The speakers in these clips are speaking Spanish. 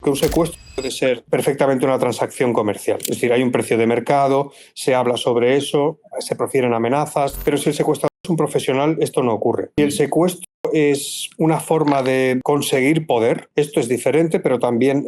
que un secuestro puede ser perfectamente una transacción comercial. Es decir, hay un precio de mercado, se habla sobre eso, se profieren amenazas, pero si el secuestrador es un profesional, esto no ocurre. Si el secuestro es una forma de conseguir poder, esto es diferente, pero también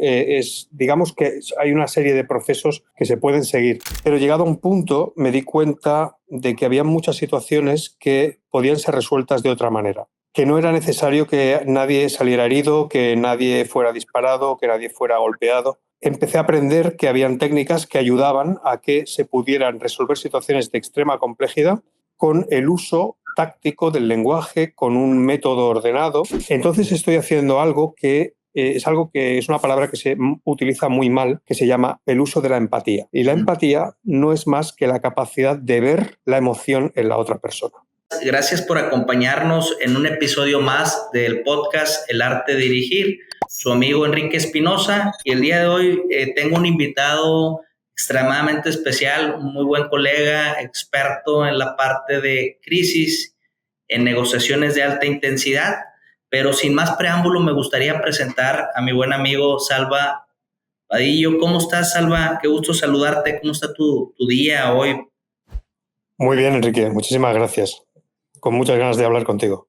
digamos que hay una serie de procesos que se pueden seguir. Pero llegado a un punto me di cuenta de que había muchas situaciones que podían ser resueltas de otra manera, que no era necesario que nadie saliera herido, que nadie fuera disparado, que nadie fuera golpeado. Empecé a aprender que habían técnicas que ayudaban a que se pudieran resolver situaciones de extrema complejidad con el uso táctico del lenguaje, con un método ordenado. Entonces estoy haciendo algo que es una palabra que se utiliza muy mal, que se llama el uso de la empatía. Y la empatía no es más que la capacidad de ver la emoción en la otra persona. Gracias por acompañarnos en un episodio más del podcast El Arte de Dirigir. Su amigo Enrique Espinosa, y el día de hoy tengo un invitado extremadamente especial, un muy buen colega, experto en la parte de crisis, en negociaciones de alta intensidad. Pero sin más preámbulo, me gustaría presentar a mi buen amigo Salva Vadillo. ¿Cómo estás, Salva? Qué gusto saludarte. ¿Cómo está tu día hoy? Muy bien, Enrique. Muchísimas gracias. Con muchas ganas de hablar contigo.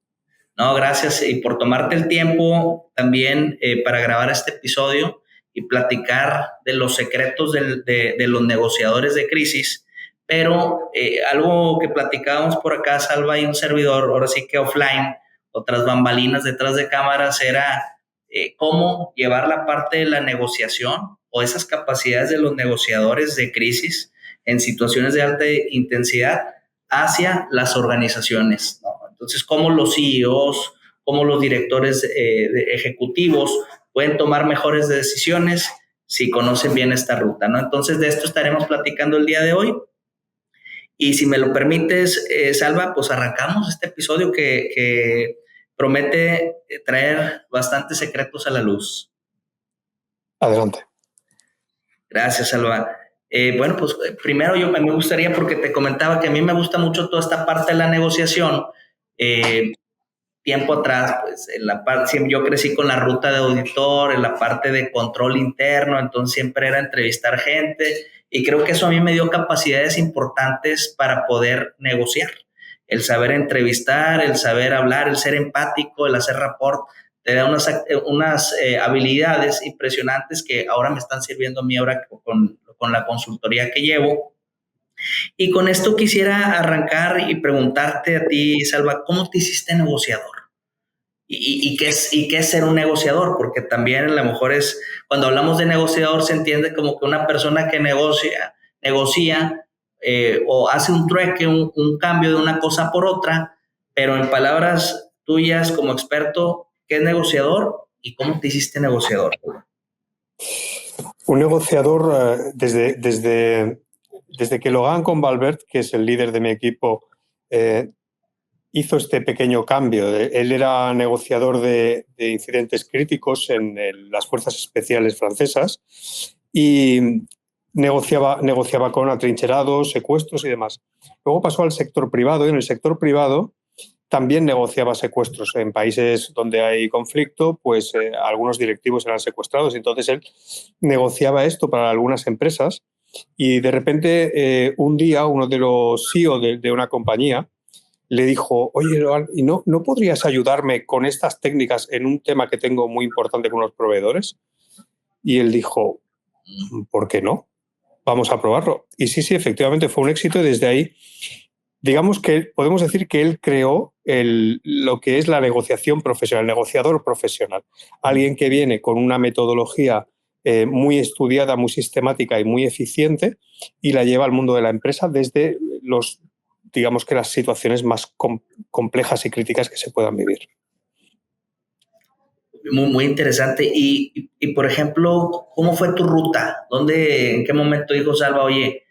No, gracias y por tomarte el tiempo también para grabar este episodio y platicar de los secretos de los negociadores de crisis. Pero algo que platicábamos por acá, Salva, y un servidor, ahora sí que offline, otras bambalinas detrás de cámaras, era cómo llevar la parte de la negociación o esas capacidades de los negociadores de crisis en situaciones de alta intensidad hacia las organizaciones, ¿no? Entonces, cómo los CEOs, cómo los directores ejecutivos pueden tomar mejores decisiones si conocen bien esta ruta, ¿no? Entonces, de esto estaremos platicando el día de hoy. Y si me lo permites, Salva, pues arrancamos este episodio que promete traer bastantes secretos a la luz. Adelante. Gracias, Salva. Bueno, pues primero me gustaría, porque te comentaba que a mí me gusta mucho toda esta parte de la negociación. Tiempo atrás, pues en la parte, yo crecí con la ruta de auditor, en la parte de control interno, entonces siempre era entrevistar gente y creo que eso a mí me dio capacidades importantes para poder negociar. El saber entrevistar, el saber hablar, el ser empático, el hacer rapport, te da unas habilidades impresionantes que ahora me están sirviendo a mí ahora con la consultoría que llevo. Y con esto quisiera arrancar y preguntarte a ti, Salva, ¿cómo te hiciste negociador? ¿Y qué es ser un negociador? Porque también a lo mejor cuando hablamos de negociador se entiende como que una persona que negocia o hace un trueque, un cambio de una cosa por otra, pero en palabras tuyas como experto, ¿qué es negociador y cómo te hiciste negociador? Un negociador, desde que Logan Convalbert, que es el líder de mi equipo, hizo este pequeño cambio. Él era negociador de incidentes críticos en las fuerzas especiales francesas y negociaba con atrincherados, secuestros y demás. Luego pasó al sector privado y en el sector privado también negociaba secuestros. En países donde hay conflicto, pues algunos directivos eran secuestrados. Entonces él negociaba esto para algunas empresas y de repente un día uno de los CEO de una compañía le dijo, oye, ¿y no podrías ayudarme con estas técnicas en un tema que tengo muy importante con los proveedores? Y él dijo, ¿por qué no? Vamos a probarlo. Y sí, efectivamente fue un éxito y desde ahí, digamos que podemos decir que él creó lo que es la negociación profesional, el negociador profesional. Alguien que viene con una metodología muy estudiada, muy sistemática y muy eficiente y la lleva al mundo de la empresa desde digamos que las situaciones más complejas y críticas que se puedan vivir. Muy, muy interesante. Y, por ejemplo, ¿cómo fue tu ruta? ¿En qué momento dijo Salva, oye,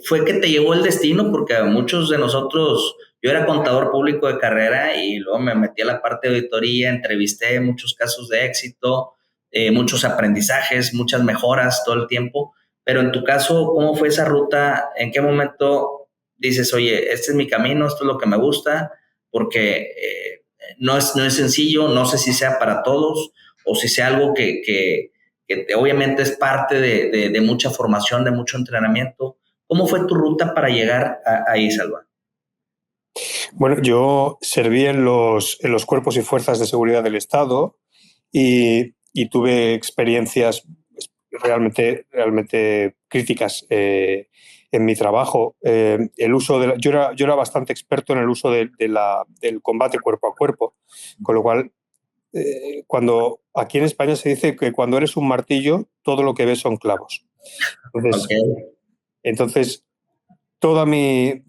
fue que te llegó el destino? Porque a muchos de nosotros, yo era contador público de carrera y luego me metí a la parte de auditoría, entrevisté muchos casos de éxito, muchos aprendizajes, muchas mejoras todo el tiempo. Pero en tu caso, ¿cómo fue esa ruta? ¿En qué momento dices, oye, este es mi camino, esto es lo que me gusta? Porque no es sencillo, no sé si sea para todos o si sea algo que obviamente es parte de mucha formación, de mucho entrenamiento. ¿Cómo fue tu ruta para llegar ahí, Salva? Bueno, yo serví en los cuerpos y fuerzas de seguridad del Estado y tuve experiencias realmente críticas en mi trabajo. El uso yo era bastante experto en el uso del combate cuerpo a cuerpo, con lo cual, cuando aquí en España se dice que cuando eres un martillo, todo lo que ves son clavos. Entonces toda mi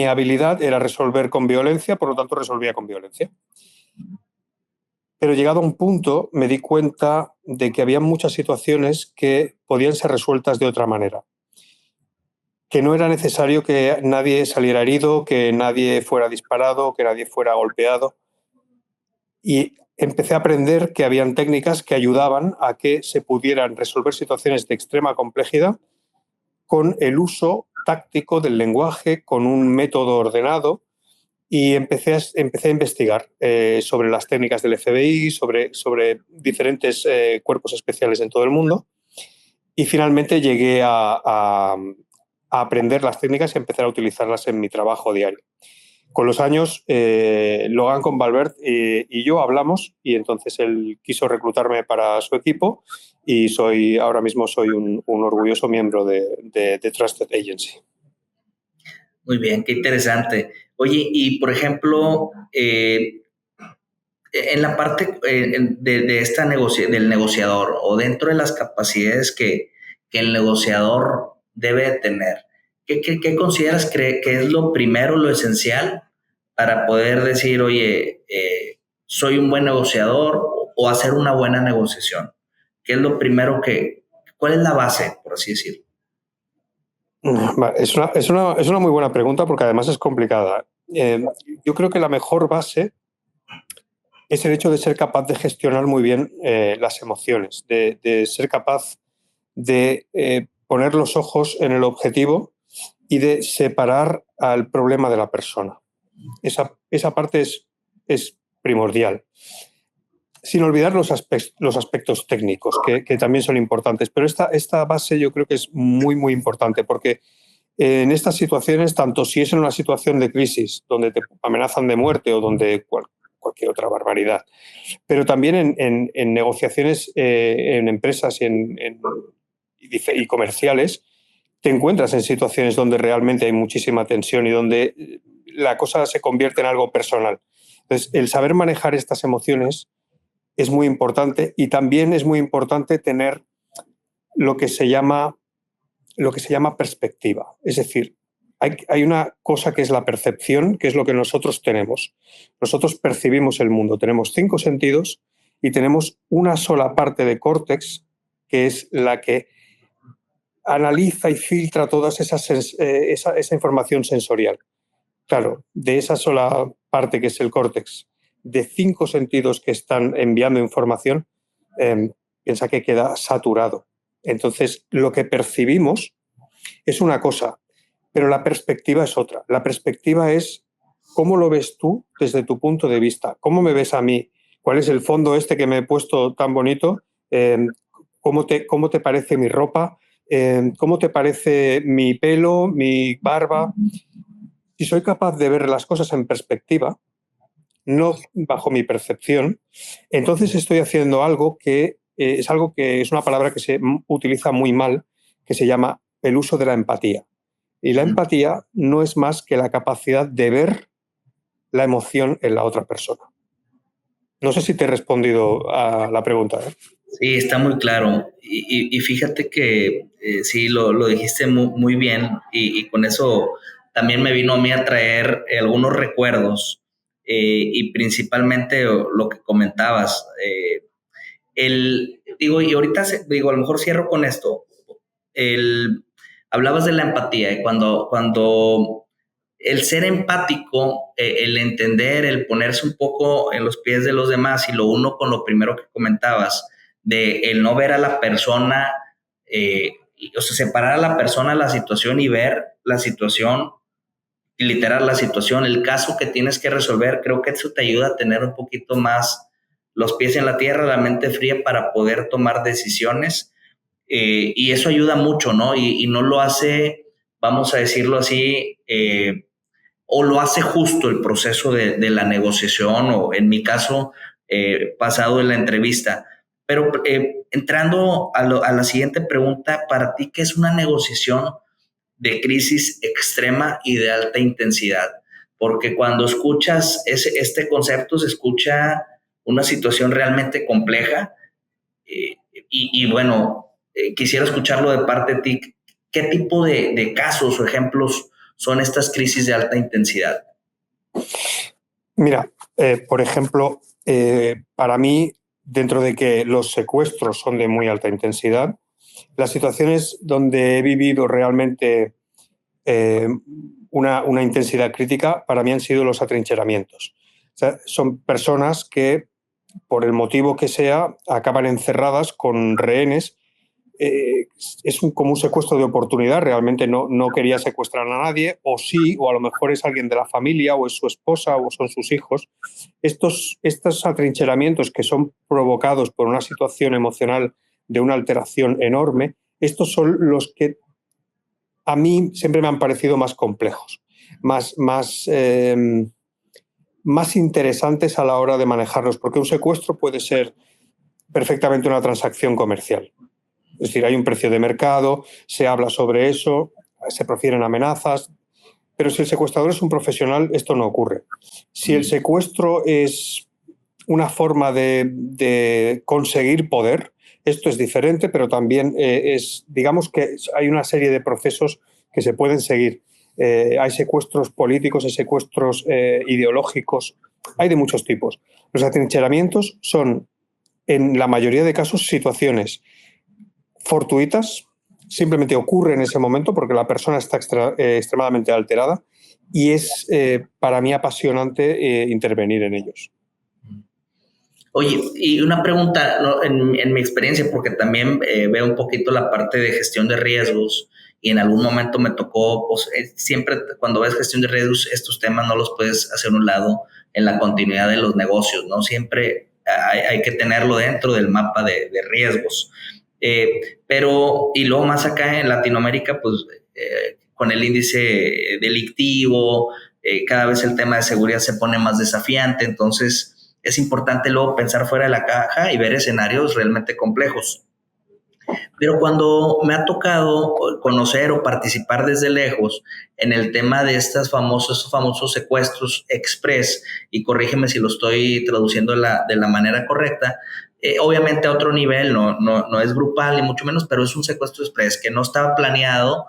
habilidad era resolver con violencia, por lo tanto resolvía con violencia. Pero llegado a un punto me di cuenta de que había muchas situaciones que podían ser resueltas de otra manera, que no era necesario que nadie saliera herido, que nadie fuera disparado, que nadie fuera golpeado. Y empecé a aprender que habían técnicas que ayudaban a que se pudieran resolver situaciones de extrema complejidad con el uso táctico del lenguaje, con un método ordenado, y empecé a investigar sobre las técnicas del FBI, sobre diferentes cuerpos especiales en todo el mundo, y finalmente llegué a aprender las técnicas y empezar a utilizarlas en mi trabajo diario. Con los años, Logan Convalbert y yo hablamos, y entonces él quiso reclutarme para su equipo, y ahora mismo soy un orgulloso miembro de Trusted Agency. Muy bien, qué interesante. Oye, y por ejemplo, en la parte del negociador, o dentro de las capacidades que el negociador debe de tener, ¿qué consideras que es lo primero, lo esencial para poder decir, oye, soy un buen negociador, o hacer una buena negociación? ¿Qué es lo primero cuál es la base, por así decirlo? Es una muy buena pregunta, porque además es complicada. Yo creo que la mejor base es el hecho de ser capaz de gestionar muy bien las emociones, de ser capaz de poner los ojos en el objetivo y de separar al problema de la persona. Esa parte es primordial. Sin olvidar los aspectos técnicos, que también son importantes. Pero esta base yo creo que es muy, muy importante, porque en estas situaciones, tanto si es en una situación de crisis donde te amenazan de muerte o donde cualquier otra barbaridad, pero también en negociaciones en empresas y comerciales, te encuentras en situaciones donde realmente hay muchísima tensión y donde la cosa se convierte en algo personal. Entonces, el saber manejar estas emociones es muy importante, y también es muy importante tener lo que se llama perspectiva. Es decir, hay una cosa que es la percepción, que es lo que nosotros tenemos. Nosotros percibimos el mundo, tenemos 5 sentidos y tenemos una sola parte de córtex, que es la que analiza y filtra toda esa información sensorial. Claro, de esa sola parte, que es el córtex, de 5 sentidos que están enviando información, piensa que queda saturado. Entonces, lo que percibimos es una cosa, pero la perspectiva es otra. La perspectiva es cómo lo ves tú desde tu punto de vista, cómo me ves a mí, cuál es el fondo este que me he puesto tan bonito, cómo te parece mi ropa, cómo te parece mi pelo, mi barba. Si soy capaz de ver las cosas en perspectiva, no bajo mi percepción, entonces estoy haciendo algo que es una palabra que se utiliza muy mal, que se llama el uso de la empatía. Y la empatía no es más que la capacidad de ver la emoción en la otra persona. No sé si te he respondido a la pregunta, ¿eh? Sí, está muy claro. Y fíjate que sí, lo dijiste muy, muy bien, y con eso también me vino a mí a traer algunos recuerdos, y principalmente lo que comentabas. Y ahorita digo, a lo mejor cierro con esto. Hablabas de la empatía, y cuando el ser empático, el entender, el ponerse un poco en los pies de los demás, y lo uno con lo primero que comentabas, de el no ver a la persona, o sea, separar a la persona de la situación y ver la situación, literal la situación, el caso que tienes que resolver. Creo que eso te ayuda a tener un poquito más los pies en la tierra, la mente fría para poder tomar decisiones. Y eso ayuda mucho, ¿no? Y no lo hace, vamos a decirlo así, o lo hace justo el proceso de la negociación, o en mi caso, pasado en la entrevista. Pero entrando a la siguiente pregunta, para ti, ¿qué es una negociación de crisis extrema y de alta intensidad? Porque cuando escuchas este concepto, se escucha una situación realmente compleja. Y bueno, quisiera escucharlo de parte de ti. ¿Qué tipo de casos o ejemplos son estas crisis de alta intensidad? Mira, por ejemplo, para mí, dentro de que los secuestros son de muy alta intensidad, las situaciones donde he vivido realmente una intensidad crítica para mí han sido los atrincheramientos. O sea, son personas que, por el motivo que sea, acaban encerradas con rehenes. Es como un secuestro de oportunidad, realmente no quería secuestrar a nadie, o sí, o a lo mejor es alguien de la familia, o es su esposa, o son sus hijos. Estos atrincheramientos que son provocados por una situación emocional de una alteración enorme, estos son los que a mí siempre me han parecido más complejos, más interesantes a la hora de manejarlos, porque un secuestro puede ser perfectamente una transacción comercial. Es decir, hay un precio de mercado, se habla sobre eso, se profieren amenazas, pero si el secuestrador es un profesional, esto no ocurre. Si el secuestro es una forma de conseguir poder, esto es diferente, pero también digamos que hay una serie de procesos que se pueden seguir. Hay secuestros políticos, hay secuestros ideológicos, hay de muchos tipos. Los atrincheramientos son, en la mayoría de casos, situaciones fortuitas, simplemente ocurre en ese momento porque la persona está extremadamente alterada y es para mí apasionante intervenir en ellos. Oye, y una pregunta, ¿no? En mi experiencia, porque también veo un poquito la parte de gestión de riesgos y en algún momento me tocó, pues, siempre cuando ves gestión de riesgos, estos temas no los puedes hacer a un lado en la continuidad de los negocios, ¿no? Siempre hay que tenerlo dentro del mapa de riesgos. Pero, y luego más acá en Latinoamérica, pues con el índice delictivo, cada vez el tema de seguridad se pone más desafiante, entonces es importante luego pensar fuera de la caja y ver escenarios realmente complejos. Pero cuando me ha tocado conocer o participar desde lejos en el tema de estos famosos secuestros express, y corrígeme si lo estoy traduciendo de la manera correcta, obviamente a otro nivel, no es grupal ni mucho menos, pero es un secuestro express que no estaba planeado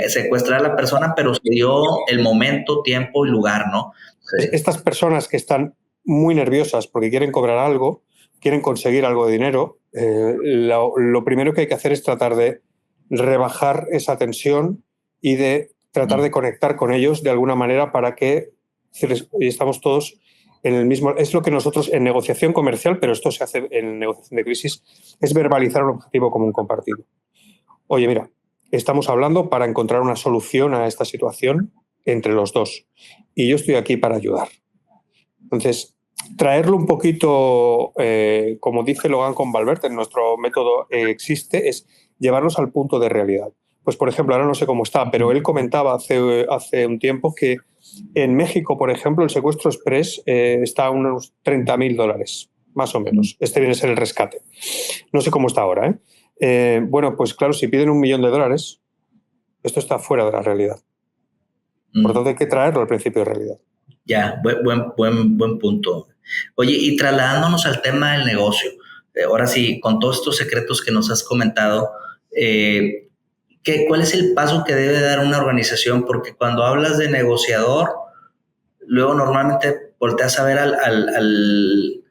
secuestrar a la persona, pero se dio el momento, tiempo y lugar, ¿no? Sí. Estas personas que están muy nerviosas porque quieren cobrar algo, quieren conseguir algo de dinero, lo primero que hay que hacer es tratar de rebajar esa tensión y de tratar de conectar con ellos de alguna manera para que estamos todos en el mismo... Es lo que nosotros en negociación comercial, pero esto se hace en negociación de crisis, es verbalizar un objetivo común compartido. Oye, mira, estamos hablando para encontrar una solución a esta situación entre los dos y yo estoy aquí para ayudar. Entonces, traerlo un poquito, como dice Logan con Valverde, en nuestro método existe, es llevarlos al punto de realidad. Pues, por ejemplo, ahora no sé cómo está, pero él comentaba hace un tiempo que en México, por ejemplo, el secuestro express está a unos $30,000, más o menos. Este viene a ser el rescate. No sé cómo está ahora, ¿eh? Bueno, pues claro, si piden $1 millón, esto está fuera de la realidad. Por lo tanto, hay que traerlo al principio de realidad. Ya, buen punto. Oye, y trasladándonos al tema del negocio, ahora sí, con todos estos secretos que nos has comentado, ¿cuál es el paso que debe dar una organización? Porque cuando hablas de negociador, luego normalmente volteas a ver al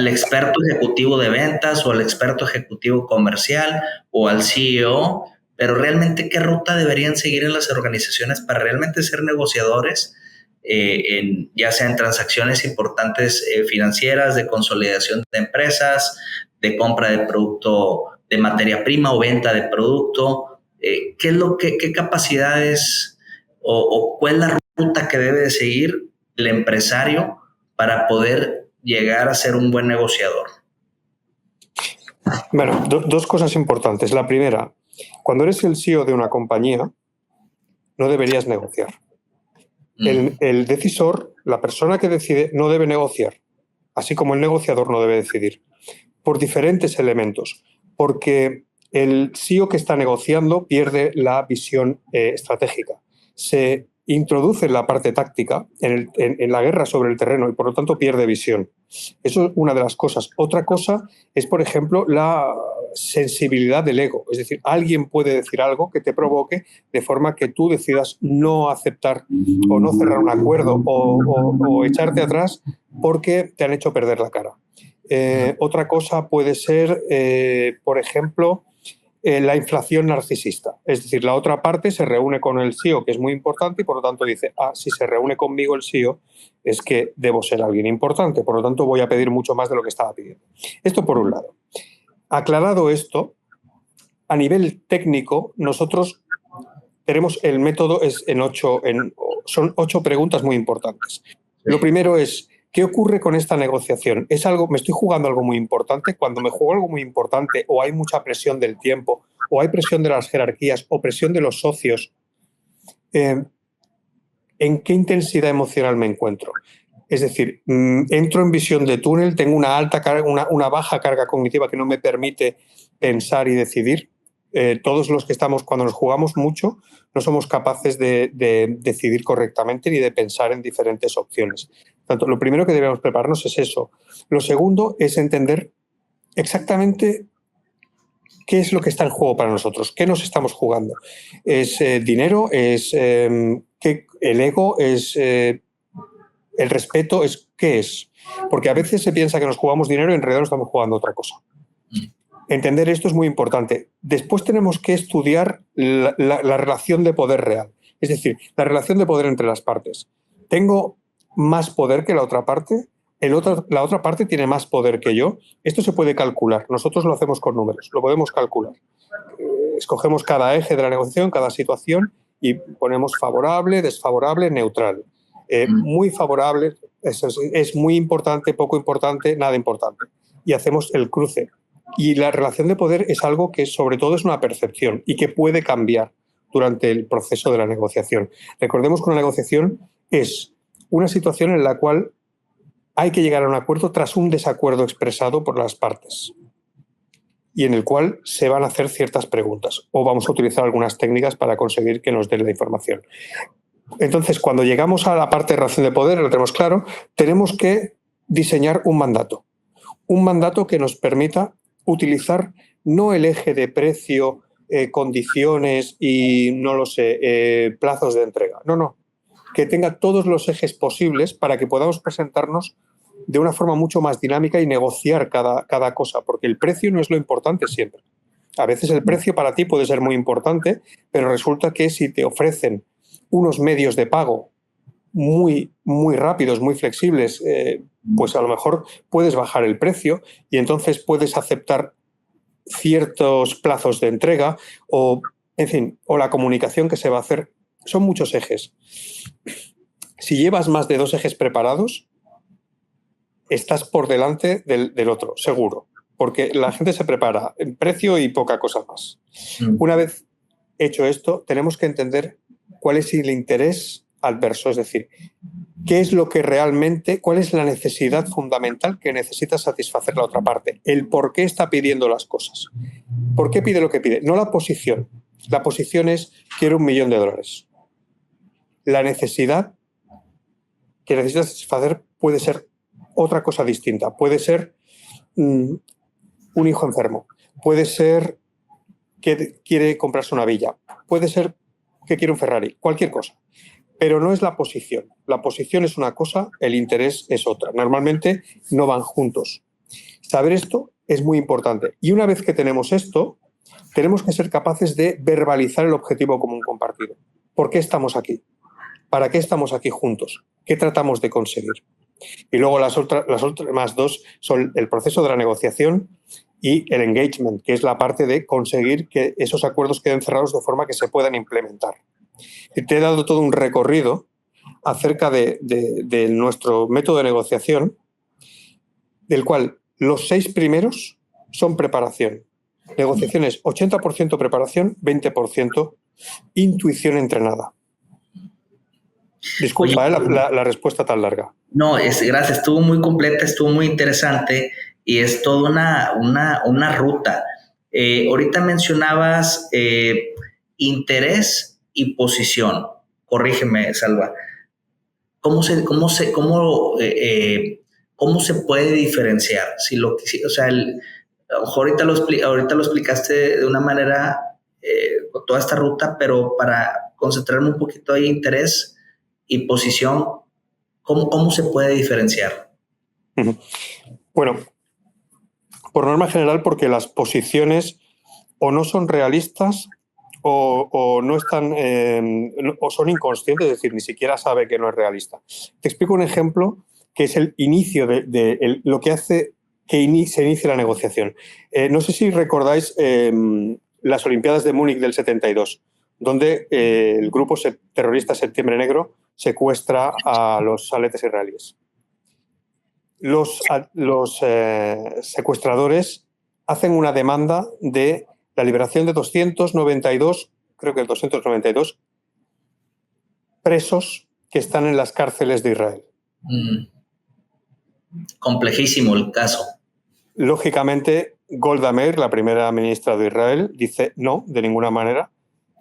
experto ejecutivo de ventas o al experto ejecutivo comercial o al CEO, pero realmente ¿qué ruta deberían seguir en las organizaciones para realmente ser negociadores? Ya sea en transacciones importantes financieras, de consolidación de empresas, de compra de producto, de materia prima o venta de producto. ¿Qué capacidades o cuál es la ruta que debe de seguir el empresario para poder llegar a ser un buen negociador? Bueno, dos cosas importantes. La primera, cuando eres el CEO de una compañía, no deberías negociar. El decisor, la persona que decide, no debe negociar, así como el negociador no debe decidir, por diferentes elementos. Porque el CEO que está negociando pierde la visión estratégica. Se introduce en la parte táctica, en la guerra sobre el terreno, y por lo tanto pierde visión. Eso es una de las cosas. Otra cosa es, por ejemplo, la sensibilidad del ego. Es decir, alguien puede decir algo que te provoque de forma que tú decidas no aceptar o no cerrar un acuerdo o echarte atrás porque te han hecho perder la cara. Otra cosa puede ser, por ejemplo, la inflación narcisista. Es decir, la otra parte se reúne con el CEO, que es muy importante, y por lo tanto dice, si se reúne conmigo el CEO, es que debo ser alguien importante, por lo tanto voy a pedir mucho más de lo que estaba pidiendo. Esto por un lado. Aclarado esto, a nivel técnico, nosotros tenemos el método son 8 preguntas muy importantes. Lo primero es, ¿qué ocurre con esta negociación? ¿Me estoy jugando algo muy importante? Cuando me juego algo muy importante o hay mucha presión del tiempo o hay presión de las jerarquías o presión de los socios, ¿en qué intensidad emocional me encuentro? Es decir, entro en visión de túnel, tengo una baja carga cognitiva que no me permite pensar y decidir. Todos los que estamos, cuando nos jugamos mucho, no somos capaces de decidir correctamente ni de pensar en diferentes opciones. Tanto, lo primero que debemos prepararnos es eso. Lo segundo es entender exactamente qué es lo que está en juego para nosotros, qué nos estamos jugando. ¿Es dinero? ¿Es el ego? ¿Es el respeto? ¿Qué es? Porque a veces se piensa que nos jugamos dinero y en realidad nos estamos jugando otra cosa. Entender esto es muy importante. Después tenemos que estudiar la relación de poder real, es decir, la relación de poder entre las partes. ¿Tengo más poder que la otra parte? ¿La otra parte tiene más poder que yo? Esto se puede calcular. Nosotros lo hacemos con números, lo podemos calcular. Escogemos cada eje de la negociación, cada situación y ponemos favorable, desfavorable, neutral. Muy favorable, es muy importante, poco importante, nada importante. Y hacemos el cruce. Y la relación de poder es algo que sobre todo es una percepción y que puede cambiar durante el proceso de la negociación. Recordemos que una negociación es una situación en la cual hay que llegar a un acuerdo tras un desacuerdo expresado por las partes y en el cual se van a hacer ciertas preguntas o vamos a utilizar algunas técnicas para conseguir que nos den la información. Entonces, cuando llegamos a la parte de relación de poder, lo tenemos claro, tenemos que diseñar un mandato que nos permita utilizar no el eje de precio, condiciones y, no lo sé, plazos de entrega. No. Que tenga todos los ejes posibles para que podamos presentarnos de una forma mucho más dinámica y negociar cada cosa, porque el precio no es lo importante siempre. A veces el precio para ti puede ser muy importante, pero resulta que si te ofrecen unos medios de pago muy, muy rápidos, muy flexibles, pues a lo mejor puedes bajar el precio y entonces puedes aceptar ciertos plazos de entrega o, en fin, o la comunicación que se va a hacer. Son muchos ejes. Si llevas más de 2 ejes preparados, estás por delante del otro, seguro, porque la gente se prepara en precio y poca cosa más. Una vez hecho esto, tenemos que entender cuál es el interés adverso, es decir, qué es lo que realmente, cuál es la necesidad fundamental que necesita satisfacer la otra parte, el por qué está pidiendo las cosas. ¿Por qué pide lo que pide? No la posición. La posición es, quiero $1.000.000. La necesidad que necesita satisfacer puede ser otra cosa distinta. Puede ser un hijo enfermo. Puede ser que quiere comprarse una villa. Puede ser que quiere un Ferrari. Cualquier cosa. Pero no es la posición. La posición es una cosa, el interés es otra. Normalmente no van juntos. Saber esto es muy importante. Y una vez que tenemos esto, tenemos que ser capaces de verbalizar el objetivo común compartido. ¿Por qué estamos aquí? ¿Para qué estamos aquí juntos? ¿Qué tratamos de conseguir? Y luego las otras más 2 son el proceso de la negociación y el engagement, que es la parte de conseguir que esos acuerdos queden cerrados de forma que se puedan implementar. Y te he dado todo un recorrido acerca de nuestro método de negociación del cual los 6 primeros son preparación. Negociaciones 80% preparación, 20% intuición entrenada. Disculpa. Oye, la respuesta tan larga. No, gracias, estuvo muy completa, estuvo muy interesante y es toda una ruta. Ahorita mencionabas interés y posición. Corrígeme, Salva. ¿Cómo se puede diferenciar? O sea, ahorita lo explicaste de una manera con toda esta ruta, pero para concentrarme un poquito ahí, interés y posición, ¿cómo se puede diferenciar? Bueno, por norma general, porque las posiciones o no son realistas o no están, o son inconscientes, es decir, ni siquiera sabe que no es realista. Te explico un ejemplo que es el inicio de lo que hace que se inicie la negociación. No sé si recordáis las Olimpiadas de Múnich del 72, donde el grupo terrorista Septiembre Negro secuestra a los atletas israelíes. Los secuestradores hacen una demanda de la liberación de 292, creo que 292 presos que están en las cárceles de Israel. Complejísimo el caso. Lógicamente, Golda Meir, la primera ministra de Israel, dice no, de ninguna manera,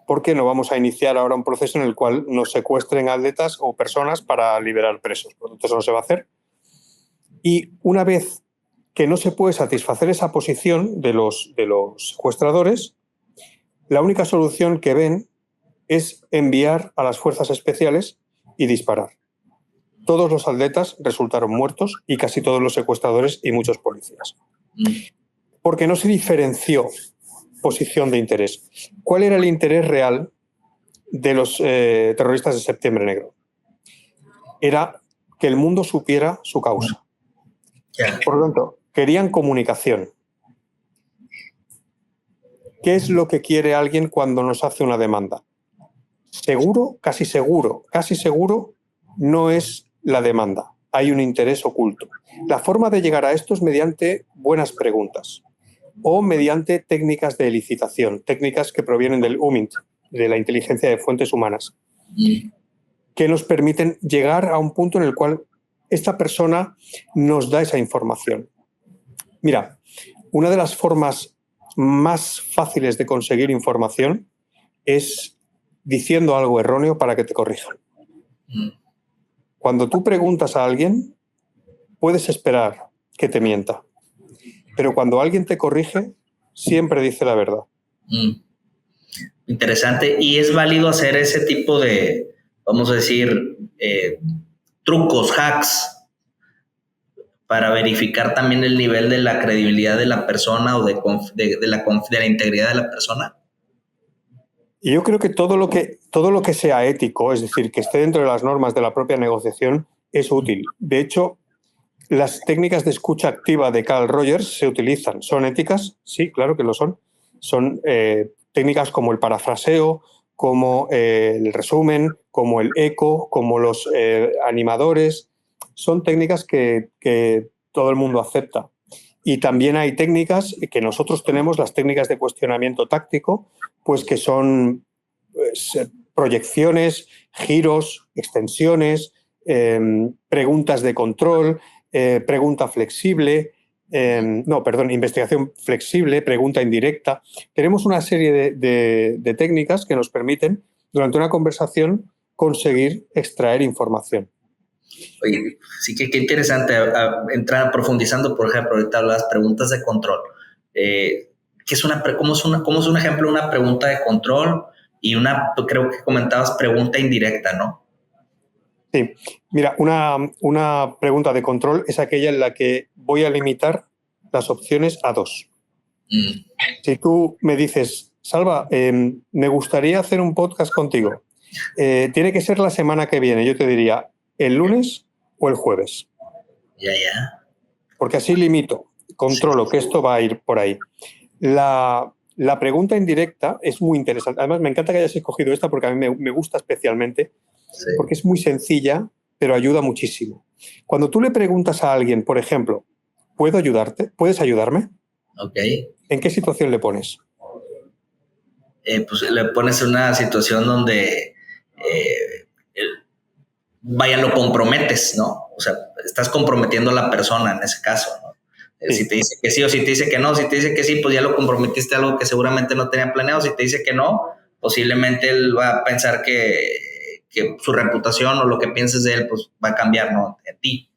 porque no vamos a iniciar ahora un proceso en el cual nos secuestren atletas o personas para liberar presos. Por lo tanto, eso no se va a hacer. Y una vez que no se puede satisfacer esa posición de los secuestradores, la única solución que ven es enviar a las fuerzas especiales y disparar. Todos los atletas resultaron muertos y casi todos los secuestradores y muchos policías. Porque no se diferenció posición de interés. ¿Cuál era el interés real de los terroristas de Septiembre Negro? Era que el mundo supiera su causa. Por lo tanto, querían comunicación. ¿Qué es lo que quiere alguien cuando nos hace una demanda? Seguro, casi seguro no es la demanda. Hay un interés oculto. La forma de llegar a esto es mediante buenas preguntas o mediante técnicas de licitación, técnicas que provienen del UMINT, de la inteligencia de fuentes humanas, que nos permiten llegar a un punto en el cual esta persona nos da esa información. Mira, una de las formas más fáciles de conseguir información es diciendo algo erróneo para que te corrijan. Cuando tú preguntas a alguien, puedes esperar que te mienta, pero cuando alguien te corrige, siempre dice la verdad. Interesante. ¿Y es válido hacer ese tipo de, vamos a decir, trucos, hacks, para verificar también el nivel de la credibilidad de la persona o de la integridad de la persona? Y yo creo que todo lo que sea ético, es decir, que esté dentro de las normas de la propia negociación, es útil. De hecho, las técnicas de escucha activa de Carl Rogers se utilizan. ¿Son éticas? Sí, claro que lo son. Son técnicas como el parafraseo, como el resumen, como el eco, como los animadores. Son técnicas que todo el mundo acepta. Y también hay técnicas que nosotros tenemos, las técnicas de cuestionamiento táctico, pues que son proyecciones, giros, extensiones, preguntas de control, pregunta flexible, investigación flexible, pregunta indirecta. Tenemos una serie de técnicas que nos permiten, durante una conversación, conseguir extraer información. Oye, sí que qué interesante entrar profundizando, por ejemplo, ahorita hablas preguntas de control. ¿Cómo es un ejemplo una pregunta de control y creo que comentabas pregunta indirecta, ¿no? Sí, mira, una pregunta de control es aquella en la que voy a limitar las opciones a 2. Si tú me dices, Salva, me gustaría hacer un podcast contigo, tiene que ser la semana que viene, yo te diría, ¿el lunes o el jueves? Ya. Porque así limito, controlo que esto va a ir por ahí. La pregunta indirecta es muy interesante. Además, me encanta que hayas escogido esta porque a mí me gusta especialmente, porque es muy sencilla, pero ayuda muchísimo. Cuando tú le preguntas a alguien, por ejemplo, ¿puedo ayudarte? ¿Puedes ayudarme? Ok. ¿En qué situación le pones? Pues le pones en una situación donde vaya, lo comprometes, ¿no? O sea, estás comprometiendo a la persona en ese caso, ¿no? Sí. Si te dice que sí o si te dice que no, si te dice que sí, pues ya lo comprometiste a algo que seguramente no tenía planeado. Si te dice que no, posiblemente él va a pensar que su reputación o lo que pienses de él, pues va a cambiar, ¿no? En ti.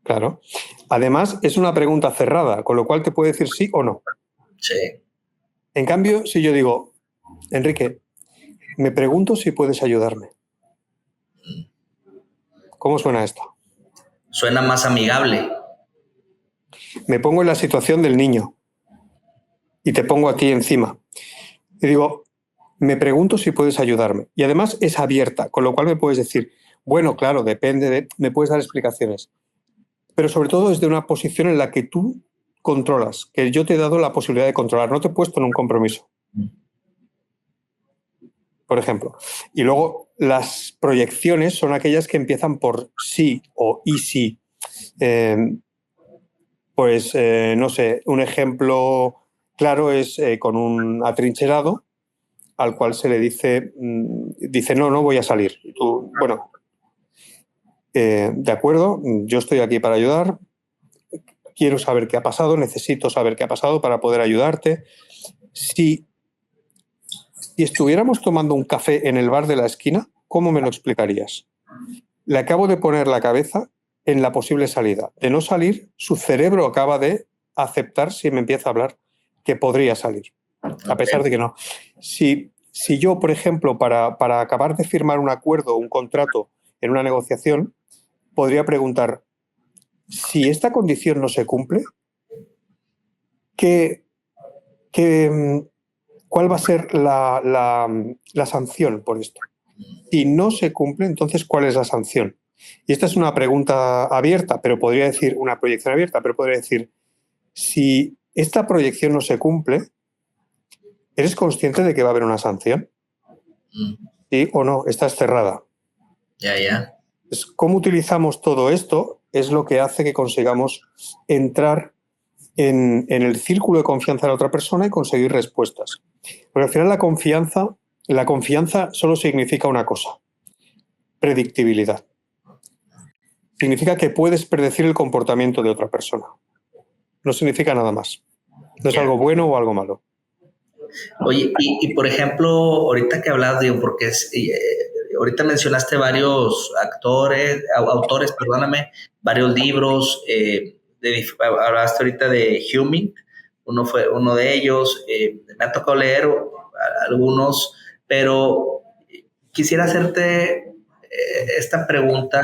Claro. Además, es una pregunta cerrada, con lo cual te puede decir sí o no. Sí. En cambio, si yo digo, Enrique, me pregunto si puedes ayudarme. ¿Cómo suena esto? Suena más amigable. Me pongo en la situación del niño y te pongo a ti encima. Y digo, me pregunto si puedes ayudarme. Y además es abierta, con lo cual me puedes decir, bueno, claro, depende de... Me puedes dar explicaciones. Pero sobre todo desde una posición en la que tú controlas, que yo te he dado la posibilidad de controlar, no te he puesto en un compromiso. Por ejemplo. Y luego las proyecciones son aquellas que empiezan por sí o y sí. No sé, un ejemplo claro es con un atrincherado al cual se le dice, dice, no, no voy a salir. Y tú, bueno, de acuerdo, yo estoy aquí para ayudar, quiero saber qué ha pasado, necesito saber qué ha pasado para poder ayudarte. Si estuviéramos tomando un café en el bar de la esquina, ¿cómo me lo explicarías? Le acabo de poner la cabeza en la posible salida. De no salir, su cerebro acaba de aceptar, si me empieza a hablar, que podría salir, a pesar de que no. Si yo, por ejemplo, para acabar de firmar un acuerdo o un contrato en una negociación, podría preguntar, si esta condición no se cumple, ¿qué, ¿cuál va a ser la sanción por esto? Si no se cumple, entonces, ¿cuál es la sanción? Y esta es una pregunta abierta, pero podría decir, una proyección abierta, pero podría decir, si esta proyección no se cumple, ¿eres consciente de que va a haber una sanción? ¿Sí o no? Estás cerrada. Ya. Pues, ¿cómo utilizamos todo esto? Es lo que hace que consigamos entrar en el círculo de confianza de la otra persona y conseguir respuestas. Porque al final la confianza solo significa una cosa, predictibilidad. Significa que puedes predecir el comportamiento de otra persona. No significa nada más. No es algo bueno o algo malo. Oye, y por ejemplo, ahorita que hablas, digo, porque ahorita mencionaste varios autores, perdóname, varios libros, hablaste ahorita de Hume, fue uno de ellos, me ha tocado leer algunos, pero quisiera hacerte esta pregunta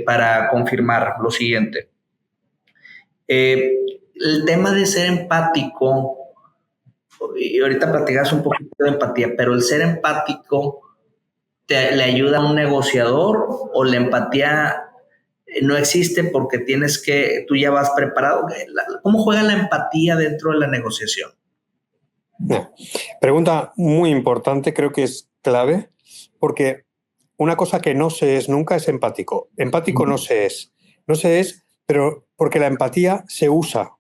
para confirmar lo siguiente. El tema de ser empático, y ahorita platicas un poquito de empatía, pero el ser empático le ayuda a un negociador, o la empatía no existe porque tú ya vas preparado. ¿Cómo juega la empatía dentro de la negociación? Pregunta muy importante, creo que es clave, porque una cosa que no se es nunca es empático. Empático no se es. No se es, pero porque la empatía se usa.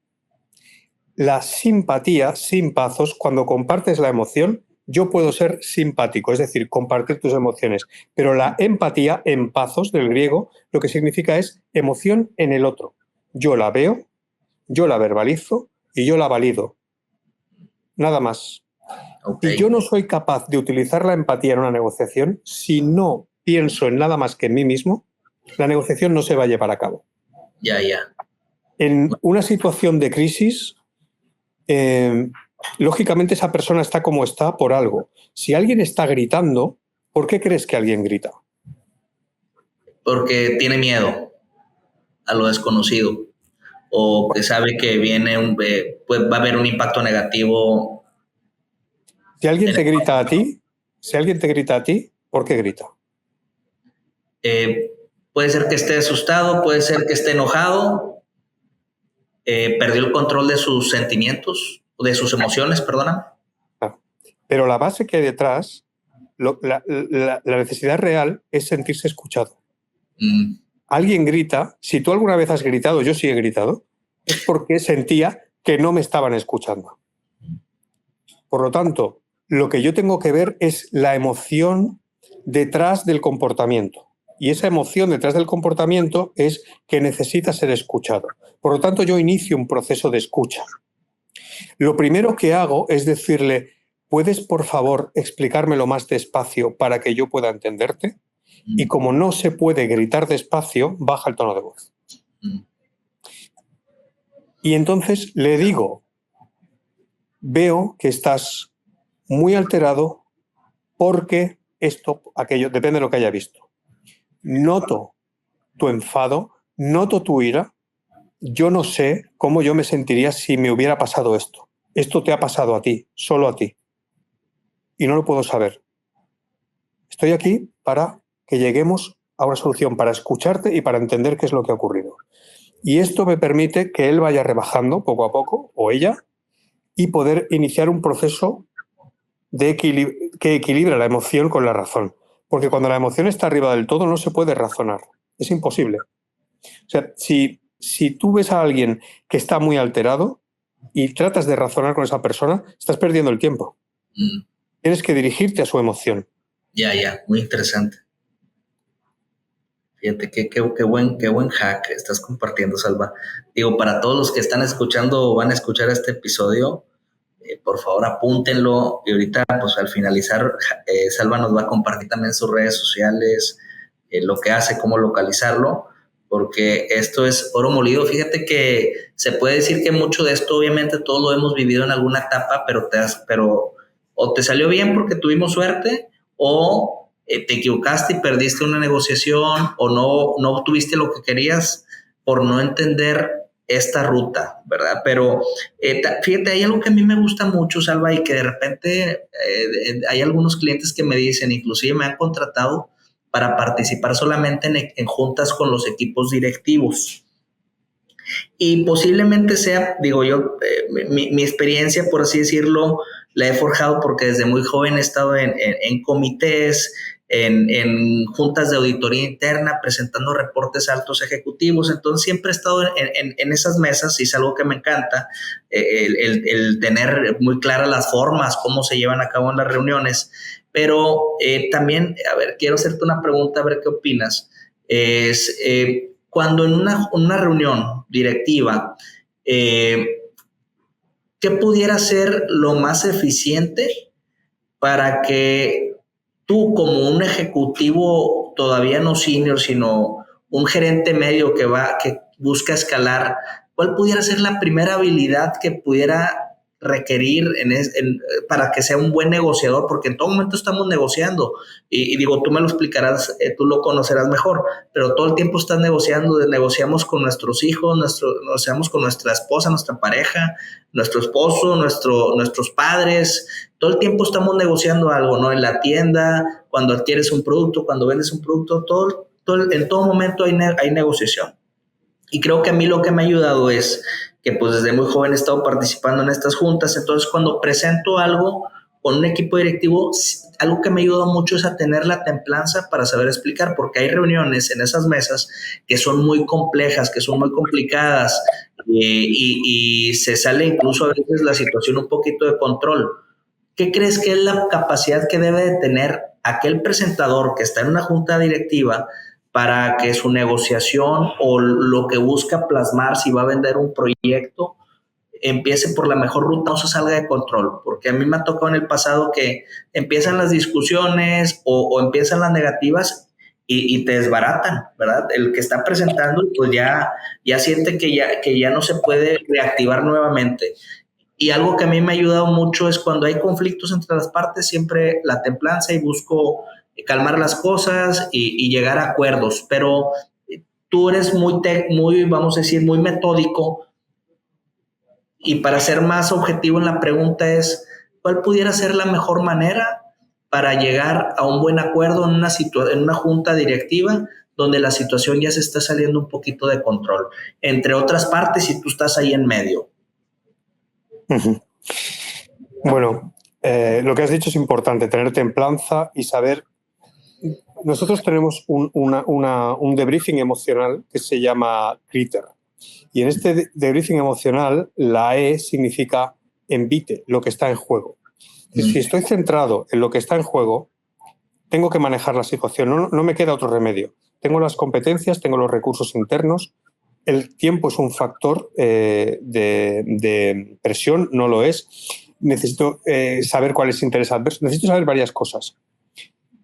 La simpatía, simpazos, cuando compartes la emoción, yo puedo ser simpático, es decir, compartir tus emociones. Pero la empatía, empazos, del griego, lo que significa es emoción en el otro. Yo la veo, yo la verbalizo y yo la valido. Nada más. Okay. Si yo no soy capaz de utilizar la empatía en una negociación, si no pienso en nada más que en mí mismo, la negociación no se va a llevar a cabo. Ya. En una situación de crisis, lógicamente esa persona está como está por algo. Si alguien está gritando, ¿por qué crees que alguien grita? Porque tiene miedo a lo desconocido, o que sabe que pues va a haber un impacto negativo. Si alguien te grita a ti, ¿por qué grita? Puede ser que esté asustado, puede ser que esté enojado, perdió el control de sus sentimientos, de sus emociones, perdona. Pero la base que hay detrás, la necesidad real es sentirse escuchado. Alguien grita, si tú alguna vez has gritado, yo sí he gritado, es porque sentía que no me estaban escuchando. Por lo tanto, lo que yo tengo que ver es la emoción detrás del comportamiento. Y esa emoción detrás del comportamiento es que necesita ser escuchado. Por lo tanto, yo inicio un proceso de escucha. Lo primero que hago es decirle, ¿puedes, por favor, explicármelo más despacio para que yo pueda entenderte? Y como no se puede gritar despacio, baja el tono de voz. Y entonces le digo, veo que estás muy alterado porque esto, aquello, depende de lo que haya visto. Noto tu enfado, noto tu ira. Yo no sé cómo yo me sentiría si me hubiera pasado esto. Esto te ha pasado a ti, solo a ti. Y no lo puedo saber. Estoy aquí para que lleguemos a una solución, para escucharte y para entender qué es lo que ha ocurrido. Y esto me permite que él vaya rebajando poco a poco, o ella, y poder iniciar un proceso que equilibra la emoción con la razón. Porque cuando la emoción está arriba del todo no se puede razonar. Es imposible. O sea, si tú ves a alguien que está muy alterado y tratas de razonar con esa persona, estás perdiendo el tiempo. Tienes que dirigirte a su emoción. Ya, muy interesante. Fíjate, qué buen hack estás compartiendo, Salva. Digo, para todos los que están escuchando o van a escuchar este episodio, por favor apúntenlo. Y ahorita, pues al finalizar, Salva nos va a compartir también sus redes sociales, lo que hace, cómo localizarlo, porque esto es oro molido. Fíjate que se puede decir que mucho de esto, obviamente, todos lo hemos vivido en alguna etapa, pero o te salió bien porque tuvimos suerte, o te equivocaste y perdiste una negociación, o no obtuviste lo que querías por no entender esta ruta, ¿verdad? Pero fíjate, hay algo que a mí me gusta mucho, Salva, y que de repente hay algunos clientes que me dicen, inclusive me han contratado para participar solamente en juntas con los equipos directivos. Y posiblemente sea, digo yo, mi experiencia, por así decirlo, la he forjado porque desde muy joven he estado en comités, en juntas de auditoría interna, presentando reportes a altos ejecutivos. Entonces siempre he estado en esas mesas y es algo que me encanta, el tener muy claras las formas, cómo se llevan a cabo en las reuniones. Pero también, a ver, quiero hacerte una pregunta, a ver qué opinas. Cuando en una reunión directiva, ¿qué pudiera ser lo más eficiente para que tú, como un ejecutivo todavía no senior, sino un gerente medio que busca escalar, cuál pudiera ser la primera habilidad que pudiera requerir para que sea un buen negociador? Porque en todo momento estamos negociando y digo, tú me lo explicarás, tú lo conocerás mejor, pero todo el tiempo estás negociando, negociamos con nuestros hijos, negociamos con nuestra esposa, nuestra pareja, nuestro esposo, nuestros padres. Todo el tiempo estamos negociando algo, ¿no? En la tienda, cuando adquieres un producto, cuando vendes un producto, en todo momento hay negociación. Y creo que a mí lo que me ha ayudado es que pues desde muy joven he estado participando en estas juntas. Entonces cuando presento algo con un equipo directivo, algo que me ayuda mucho es a tener la templanza para saber explicar, porque hay reuniones en esas mesas que son muy complejas, que son muy complicadas, y se sale incluso a veces la situación un poquito de control. ¿Qué crees que es la capacidad que debe de tener aquel presentador que está en una junta directiva para que su negociación o lo que busca plasmar, si va a vender un proyecto, empiece por la mejor ruta, no se salga de control? Porque a mí me ha tocado en el pasado que empiezan las discusiones o empiezan las negativas y te desbaratan, ¿verdad? El que está presentando pues ya siente que ya no se puede reactivar nuevamente. Y algo que a mí me ha ayudado mucho es cuando hay conflictos entre las partes, siempre la templanza y busco calmar las cosas y llegar a acuerdos. Pero tú eres muy, vamos a decir, muy metódico. Y para ser más objetivo en la pregunta es, ¿cuál pudiera ser la mejor manera para llegar a un buen acuerdo en una junta directiva donde la situación ya se está saliendo un poquito de control, entre otras partes, y tú estás ahí en medio? Bueno, lo que has dicho es importante, tener templanza y saber. Nosotros tenemos un debriefing emocional que se llama Critter. Y en este debriefing emocional, la E significa envite, lo que está en juego. Si estoy centrado en lo que está en juego, tengo que manejar la situación, no me queda otro remedio. Tengo las competencias, tengo los recursos internos. El tiempo es un factor de presión, no lo es. Necesito saber cuál es el interés adverso, necesito saber varias cosas.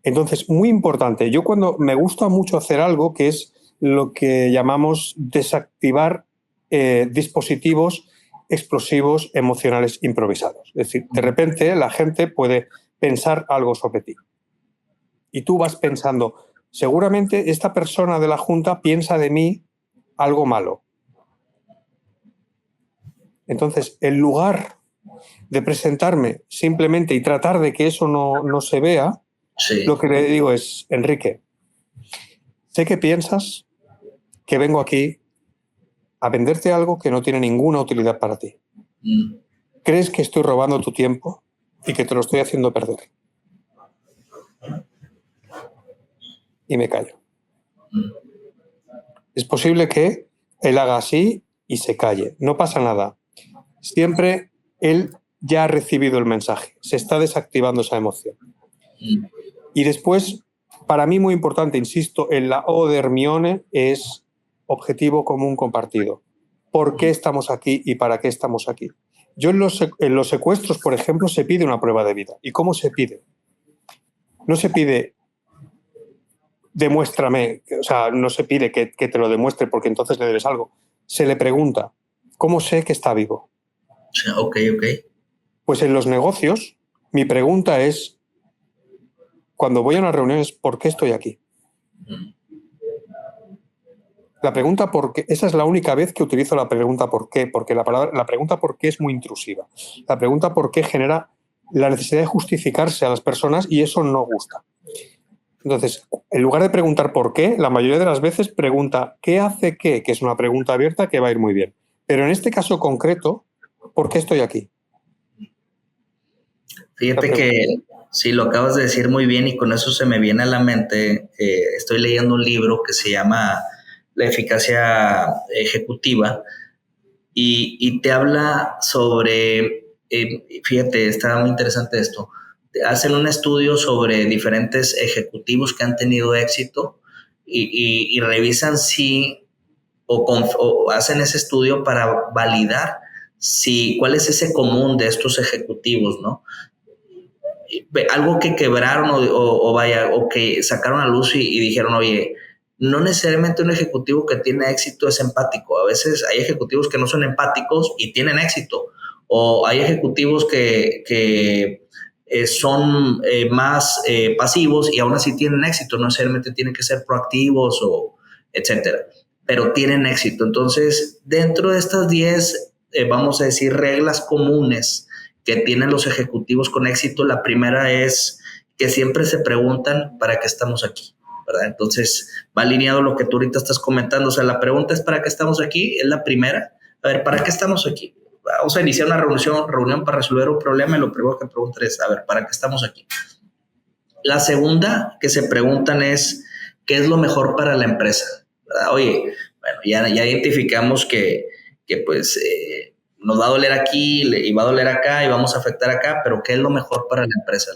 Entonces, muy importante, yo cuando me gusta mucho hacer algo que es lo que llamamos desactivar dispositivos explosivos emocionales improvisados. Es decir, de repente la gente puede pensar algo sobre ti. Y tú vas pensando, seguramente esta persona de la Junta piensa de mí algo malo. Entonces, en lugar de presentarme simplemente y tratar de que eso no se vea, sí, lo que le digo es, Enrique, sé que piensas que vengo aquí a venderte algo que no tiene ninguna utilidad para ti. ¿Crees que estoy robando tu tiempo y que te lo estoy haciendo perder? Y me callo. Es posible que él haga así y se calle. No pasa nada. Siempre él ya ha recibido el mensaje. Se está desactivando esa emoción. Y después, para mí muy importante, insisto, en la O de Hermione es objetivo común compartido. ¿Por qué estamos aquí y para qué estamos aquí? Yo en los secuestros, por ejemplo, se pide una prueba de vida. ¿Y cómo se pide? No se pide demuéstrame, o sea, no se pide que te lo demuestre porque entonces le debes algo. Se le pregunta, ¿cómo sé que está vivo? Ok. Pues en los negocios, mi pregunta es, cuando voy a una reunión es, ¿por qué estoy aquí? La pregunta por qué, esa es la única vez que utilizo la pregunta por qué, porque la pregunta por qué es muy intrusiva. La pregunta por qué genera la necesidad de justificarse a las personas y eso no gusta. Entonces, en lugar de preguntar por qué, la mayoría de las veces pregunta ¿qué hace qué? Que es una pregunta abierta que va a ir muy bien. Pero en este caso concreto, ¿por qué estoy aquí? Fíjate que sí, lo acabas de decir muy bien y con eso se me viene a la mente. Estoy leyendo un libro que se llama La eficacia ejecutiva y te habla sobre, fíjate, está muy interesante esto. Hacen un estudio sobre diferentes ejecutivos que han tenido éxito y revisan si o hacen ese estudio para validar cuál es ese común de estos ejecutivos, ¿no? Algo que quebraron o que sacaron a luz y dijeron, oye, no necesariamente un ejecutivo que tiene éxito es empático. A veces hay ejecutivos que no son empáticos y tienen éxito. O hay ejecutivos que son más pasivos y aún así tienen éxito. No necesariamente tienen que ser proactivos o etcétera, pero tienen éxito. Entonces, dentro de estas 10, vamos a decir, reglas comunes que tienen los ejecutivos con éxito, la primera es que siempre se preguntan ¿para qué estamos aquí? ¿Verdad? Entonces va alineado lo que tú ahorita estás comentando, o sea, la pregunta es ¿para qué estamos aquí? Es la primera. A ver, ¿para qué estamos aquí? Vamos a iniciar una reunión para resolver un problema y lo primero que preguntan es, a ver, ¿para qué estamos aquí? La segunda que se preguntan es ¿qué es lo mejor para la empresa? ¿Verdad? Oye, bueno, ya identificamos que pues nos va a doler aquí y va a doler acá y vamos a afectar acá, pero ¿qué es lo mejor para la empresa?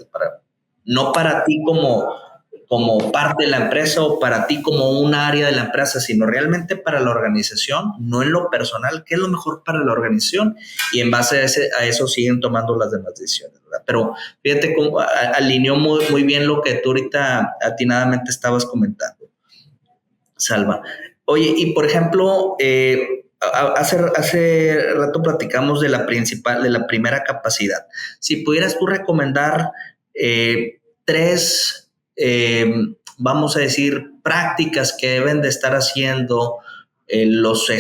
No para ti como parte de la empresa o para ti como un área de la empresa, sino realmente para la organización, no en lo personal, ¿qué es lo mejor para la organización? Y en base a eso siguen tomando las demás decisiones, ¿verdad? Pero fíjate cómo alineó muy bien lo que tú ahorita atinadamente estabas comentando, Salva. Oye, y por ejemplo, hace rato platicamos de la primera capacidad. Si pudieras tú recomendar 3, vamos a decir, prácticas que deben de estar haciendo los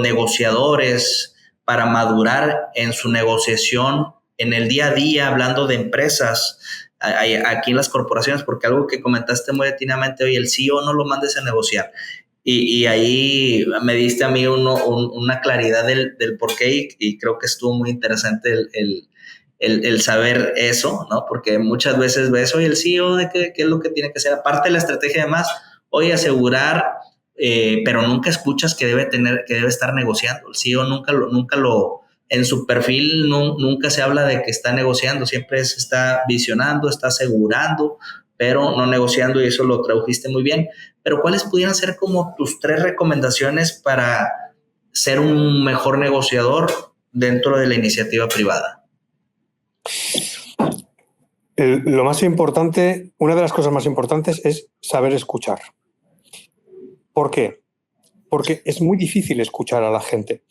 negociadores para madurar en su negociación en el día a día, hablando de empresas, aquí en las corporaciones, porque algo que comentaste muy atinadamente hoy, el CEO no lo mandes a negociar. Y ahí me diste a mí una claridad del por qué y creo que estuvo muy interesante el saber eso, ¿no? Porque muchas veces ves, oye, el CEO de qué es lo que tiene que ser, aparte de la estrategia de más, oye, asegurar pero nunca escuchas que debe estar negociando. El CEO nunca lo en su perfil nunca se habla de que está negociando, siempre se está visionando, está asegurando, pero no negociando, y eso lo tradujiste muy bien. Pero ¿cuáles pudieran ser como tus 3 recomendaciones para ser un mejor negociador dentro de la iniciativa privada? Lo más importante, una de las cosas más importantes es saber escuchar. ¿Por qué? Porque es muy difícil escuchar a la gente.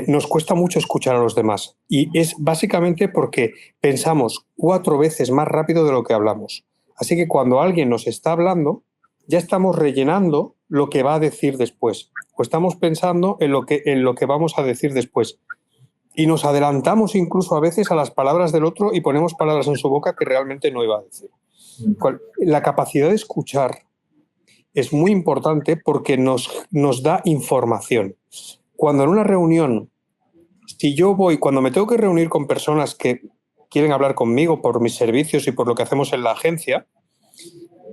Nos cuesta mucho escuchar a los demás. Y es básicamente porque pensamos 4 veces más rápido de lo que hablamos. Así que cuando alguien nos está hablando, ya estamos rellenando lo que va a decir después. O estamos pensando en lo que vamos a decir después. Y nos adelantamos incluso a veces a las palabras del otro y ponemos palabras en su boca que realmente no iba a decir. La capacidad de escuchar es muy importante porque nos da información. Cuando en una reunión, cuando me tengo que reunir con personas que quieren hablar conmigo por mis servicios y por lo que hacemos en la agencia,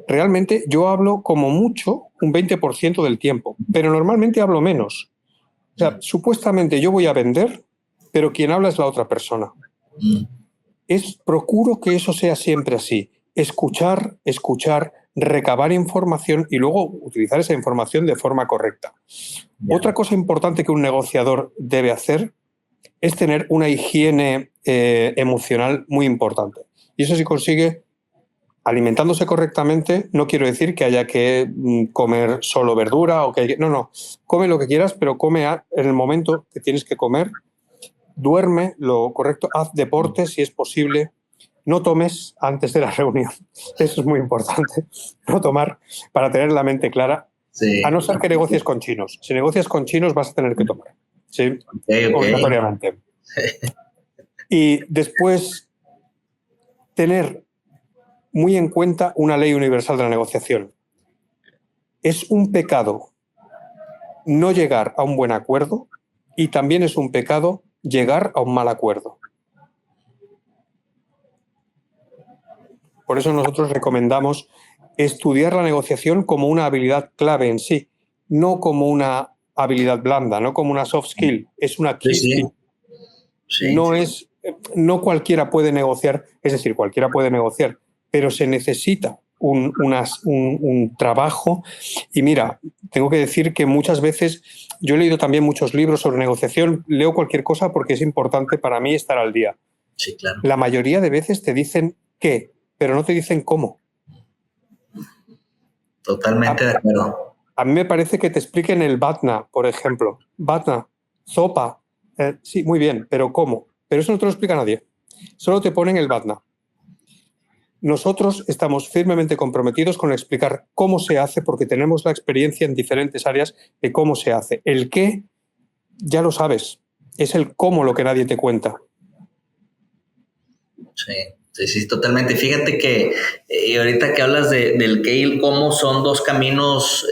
realmente yo hablo como mucho un 20% del tiempo, pero normalmente hablo menos. O sea, supuestamente yo voy a vender, pero quien habla es la otra persona. Procuro que eso sea siempre así. Escuchar, recabar información y luego utilizar esa información de forma correcta. Otra cosa importante que un negociador debe hacer es tener una higiene emocional muy importante. Y eso se consigue alimentándose correctamente. No quiero decir que haya que comer solo verdura o que no. Come lo que quieras, pero come en el momento que tienes que comer. Duerme lo correcto, haz deporte si es posible. No tomes antes de la reunión. Eso es muy importante. No tomar para tener la mente clara. Sí. A no ser que negocies con chinos. Si negocias con chinos vas a tener que tomar. ¿Sí? Obligatoriamente. Y después, tener muy en cuenta una ley universal de la negociación. Es un pecado no llegar a un buen acuerdo y también es un pecado llegar a un mal acuerdo. Por eso nosotros recomendamos estudiar la negociación como una habilidad clave en sí, no como una habilidad blanda, no como una soft skill, es una key skill. Sí. No cualquiera puede negociar, es decir, cualquiera puede negociar, pero se necesita un trabajo. Y mira, tengo que decir que muchas veces, yo he leído también muchos libros sobre negociación, leo cualquier cosa porque es importante para mí estar al día. Sí, claro. La mayoría de veces te dicen qué, pero no te dicen cómo. Totalmente de acuerdo. A mí me parece que te expliquen el BATNA, por ejemplo. BATNA, sopa, sí, muy bien, pero ¿cómo? Pero eso no te lo explica nadie. Solo te ponen el BATNA. Nosotros estamos firmemente comprometidos con explicar cómo se hace porque tenemos la experiencia en diferentes áreas de cómo se hace. El qué, ya lo sabes, es el cómo lo que nadie te cuenta. Sí, totalmente. Fíjate que ahorita que hablas del qué y el cómo son 2 caminos,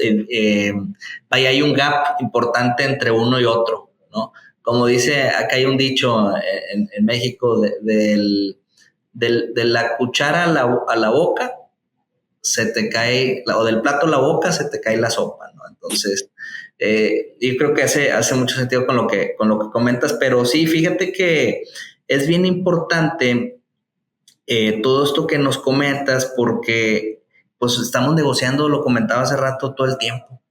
hay un gap importante entre uno y otro, ¿no? Como dice, acá hay un dicho en México de la cuchara a la boca se te cae, o del plato a la boca se te cae la sopa, ¿no? Entonces, yo creo que hace mucho sentido con lo que comentas, pero sí, fíjate que es bien importante todo esto que nos comentas porque pues estamos negociando, lo comentaba hace rato, todo el tiempo.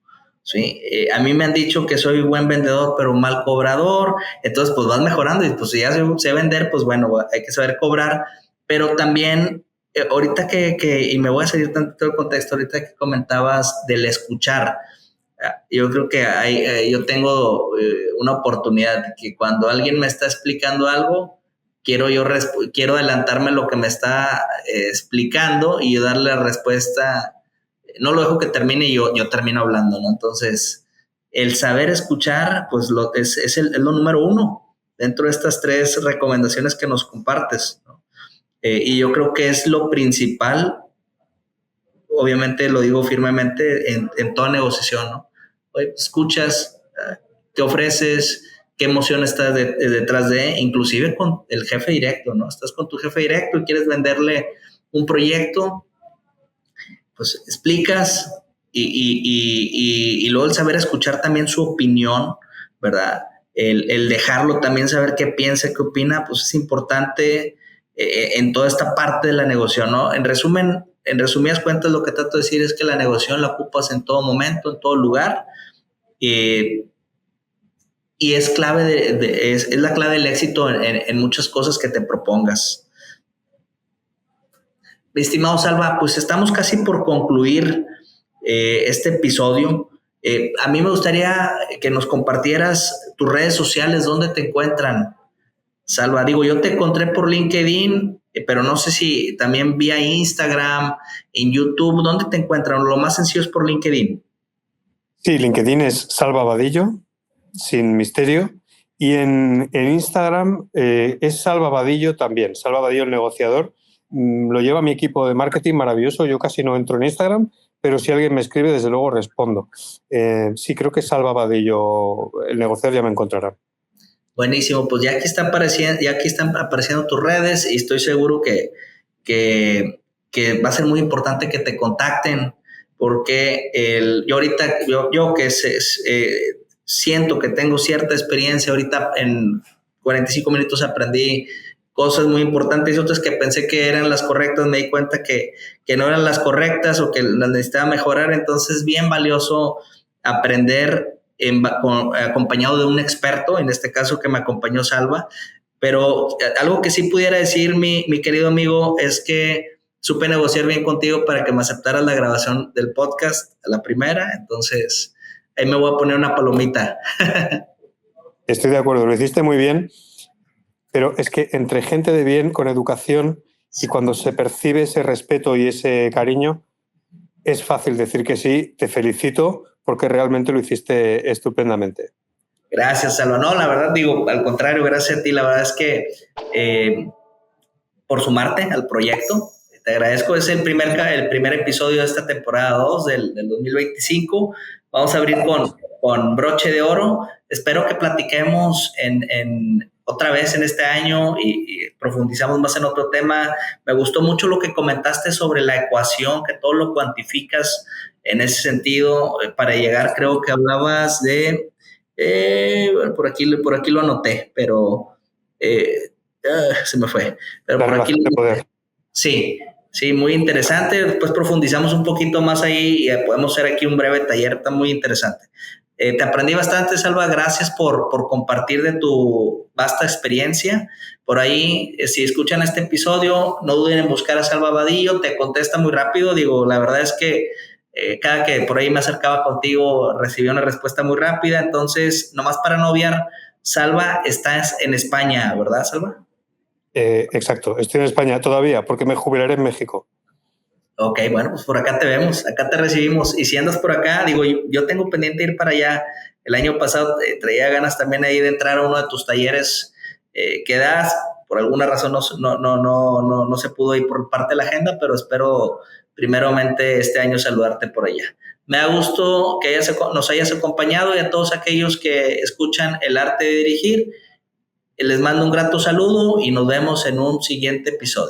¿Sí? A mí me han dicho que soy buen vendedor pero mal cobrador, entonces pues vas mejorando y pues si ya sé vender, pues bueno, hay que saber cobrar, pero también ahorita y me voy a salir tanto del contexto, ahorita que comentabas del escuchar, yo creo que yo tengo una oportunidad que cuando alguien me está explicando algo, quiero adelantarme lo que me está explicando y darle la respuesta. No lo dejo que termine y yo termino hablando, ¿no? Entonces, el saber escuchar, pues es lo número 1 dentro de estas 3 recomendaciones que nos compartes, ¿no? Y yo creo que es lo principal, obviamente lo digo firmemente, en toda negociación, ¿no? Oye, escuchas, te ofreces, qué emoción estás detrás inclusive con el jefe directo, ¿no? Estás con tu jefe directo y quieres venderle un proyecto, pues explicas, y luego el saber escuchar también su opinión, ¿verdad? El dejarlo también saber qué piensa, qué opina, pues es importante en toda esta parte de la negociación, ¿no? En resumen, en resumidas cuentas, lo que trato de decir es que la negociación la ocupas en todo momento, en todo lugar, y es clave es la clave del éxito en muchas cosas que te propongas. Estimado Salva, pues estamos casi por concluir este episodio. A mí me gustaría que nos compartieras tus redes sociales, dónde te encuentran, Salva. Digo, yo te encontré por LinkedIn, pero no sé si también vía Instagram, en YouTube, ¿dónde te encuentran? Lo más sencillo es por LinkedIn. Sí, LinkedIn es Salva Vadillo, sin misterio. Y en Instagram es Salva Vadillo también, Salva Vadillo el negociador. Lo lleva mi equipo de marketing maravilloso. Yo casi no entro en Instagram, pero si alguien me escribe, desde luego respondo. Sí, creo que es Salva Vadillo el negociador, ya me encontrarán. Buenísimo, pues ya aquí están apareciendo tus redes y estoy seguro que va a ser muy importante que te contacten porque yo que siento que tengo cierta experiencia ahorita en 45 minutos aprendí cosas muy importantes y otras que pensé que eran las correctas, me di cuenta que no eran las correctas o que las necesitaba mejorar, entonces bien valioso aprender acompañado de un experto, en este caso que me acompañó Salva, pero algo que sí pudiera decir mi querido amigo es que supe negociar bien contigo para que me aceptaras la grabación del podcast a la primera, entonces ahí me voy a poner una palomita. Estoy de acuerdo, lo hiciste muy bien, pero es que entre gente de bien, con educación, y cuando se percibe ese respeto y ese cariño, es fácil decir que sí. Te felicito porque realmente lo hiciste estupendamente. Gracias, Salva. No, la verdad, digo, al contrario, gracias a ti. La verdad es que por sumarte al proyecto, te agradezco. Es el primer episodio de esta temporada 2 del 2025. Vamos a abrir con broche de oro. Espero que platiquemos otra vez en este año y profundizamos más en otro tema. Me gustó mucho lo que comentaste sobre la ecuación, que todo lo cuantificas en ese sentido. Para llegar, creo que hablabas de... bueno, por aquí lo anoté, pero se me fue. Pero La por aquí... relación de poder. Sí, muy interesante. Después profundizamos un poquito más ahí y podemos hacer aquí un breve taller, está muy interesante. Te aprendí bastante, Salva. Gracias por compartir de tu vasta experiencia. Por ahí, si escuchan este episodio, no duden en buscar a Salva Vadillo. Te contesta muy rápido. Digo, la verdad es que cada que por ahí me acercaba contigo, recibí una respuesta muy rápida. Entonces, nomás para no obviar, Salva, estás en España, ¿verdad, Salva? Exacto, estoy en España todavía porque me jubilaré en México. Ok, bueno, pues por acá te vemos, acá te recibimos. Y si andas por acá, digo, yo tengo pendiente ir para allá. El año pasado traía ganas también ahí de entrar a uno de tus talleres que das. Por alguna razón no se pudo ir por parte de la agenda, pero espero primeramente este año saludarte por allá. Me da gusto que nos hayas acompañado y a todos aquellos que escuchan El Arte de Dirigir. Les mando un grato saludo y nos vemos en un siguiente episodio.